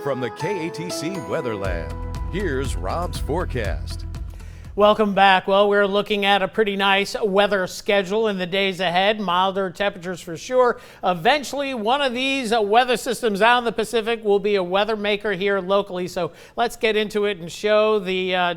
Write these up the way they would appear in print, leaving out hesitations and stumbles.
From the KATC Weather Lab, here's Rob's forecast. Welcome back. Well, we're looking at a pretty nice weather schedule in the days ahead. Milder temperatures for sure. Eventually, one of these weather systems out in the Pacific will be a weather maker here locally. So let's get into it and show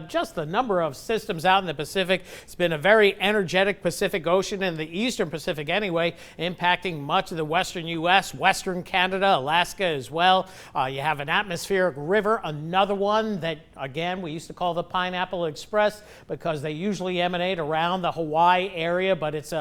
just the number of systems out in the Pacific. It's been a very energetic Pacific Ocean in the eastern Pacific anyway, impacting much of the western U.S., western Canada, Alaska as well. You have an atmospheric river, another one that, again, we used to call the Pineapple Express, because they usually emanate around the Hawaii area, but it's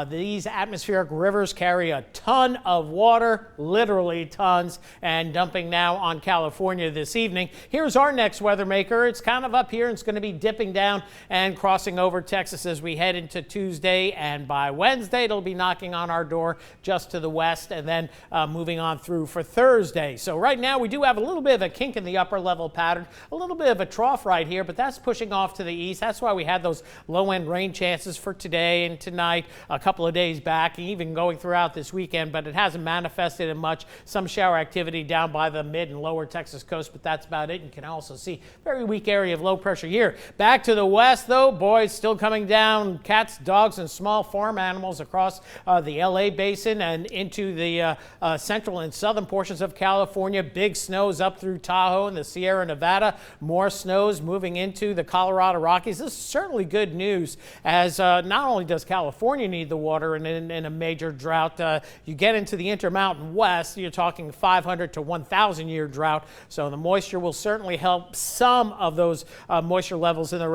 these atmospheric rivers carry a ton of water, literally tons, and dumping now on California this evening. Here's our next weather maker. It's kind of up here, and it's going to be dipping down and crossing over Texas as we head into Tuesday, and by Wednesday it'll be knocking on our door just to the west, and then moving on through for Thursday. So right now we do have a little bit of a kink in the upper level pattern, a little bit of a trough right here, but that's pushing off to the east. That's why we had those low-end rain chances for today and tonight, a couple of days back, even going throughout this weekend, but it hasn't manifested in much. Some shower activity down by the mid and lower Texas coast, but that's about it. You can also see very weak area of low pressure here. Back to the west, though, boys, still coming down. Cats, dogs, and small farm animals across the LA basin and into the central and southern portions of California. Big snows up through Tahoe and the Sierra Nevada. More snows moving into the Colorado Rockies. This is certainly good news, as not only does California need the water in a major drought, you get into the Intermountain West, you're talking 500 to 1,000 year drought. So the moisture will certainly help some of those moisture levels in the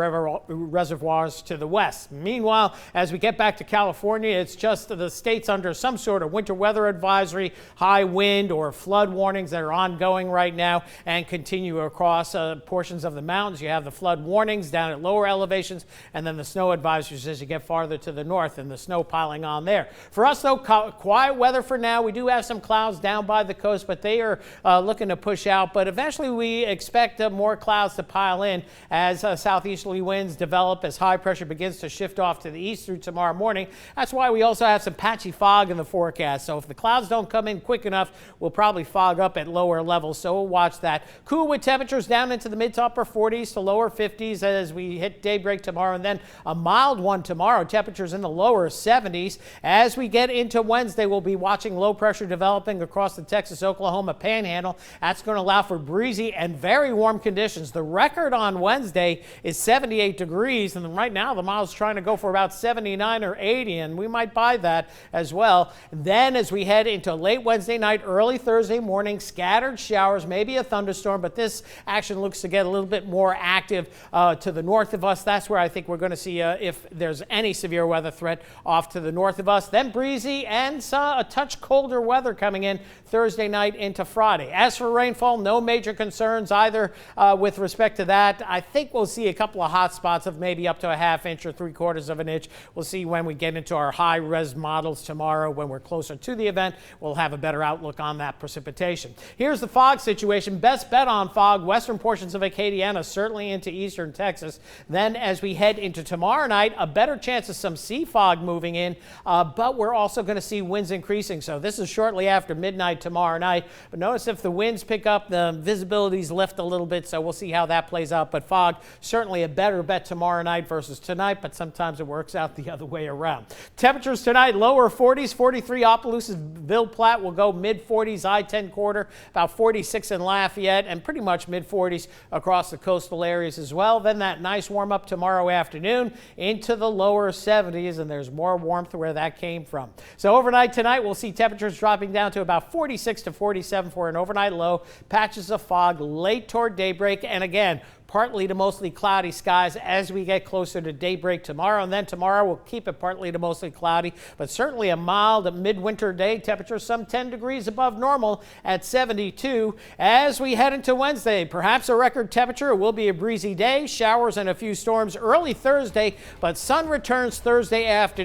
reservoirs to the west. Meanwhile, as we get back to California, it's just the states under some sort of winter weather advisory, high wind or flood warnings that are ongoing right now and continue across portions of the mountains. You have the flood warnings down at lower elevations, and then the snow advisories as you get farther to the north, and the snow piling on there. For us, though, quiet weather for now. We do have some clouds down by the coast, but they are looking to push out. But eventually we expect more clouds to pile in as southeasterly winds develop, as high pressure begins to shift off to the east through tomorrow morning. That's why we also have some patchy fog in the forecast. So if the clouds don't come in quick enough, we'll probably fog up at lower levels. So we'll watch that. Cool with temperatures down into the mid to upper 40s to lower 50s as we hit daybreak tomorrow, and then a mild one tomorrow. Temperatures in the lower 70s. As we get into Wednesday, we'll be watching low pressure developing across the Texas-Oklahoma panhandle. That's going to allow for breezy and very warm conditions. The record on Wednesday is 78 degrees, and right now the model's trying to go for about 79 or 80, and we might buy that as well. Then as we head into late Wednesday night, early Thursday morning, scattered showers, maybe a thunderstorm, but this action looks to get a little bit more active to the north of us. That's where I think we're going to see if there's any severe weather threat off to the north of us. Then breezy and a touch colder weather coming in Thursday night into Friday. As for rainfall, no major concerns either with respect to that. I think we'll see a couple of hot spots of maybe up to a ½ inch or 3/4 of an inch. We'll see when we get into our high res models tomorrow. When we're closer to the event, we'll have a better outlook on that precipitation. Here's the fog situation. Best bet on fog, western portions of Acadiana, certainly into eastern Texas. Then as we head into tomorrow night, a better chance of some sea fog moving in, but we're also going to see winds increasing. So this is shortly after midnight tomorrow night. But notice if the winds pick up, the visibilities lift a little bit, so we'll see how that plays out. But fog, certainly a better bet tomorrow night versus tonight, but sometimes it works out the other way around. Temperatures tonight, lower 40s, 43 Opelousas-Ville Platte will go mid-40s, I-10 quarter, about 46 in Lafayette, and pretty much mid-40s across the coastal areas as well. Then that nice warm up tomorrow afternoon into the lower 70s, and there's more warmth where that came from. So overnight tonight, we'll see temperatures dropping down to about 46 to 47 for an overnight low. Patches of fog late toward daybreak, and again, partly to mostly cloudy skies as we get closer to daybreak tomorrow. And then tomorrow we'll keep it partly to mostly cloudy, but certainly a mild midwinter day. Temperature some 10 degrees above normal at 72. As we head into Wednesday, perhaps a record temperature. It will be a breezy day, showers and a few storms early Thursday, but sun returns Thursday afternoon.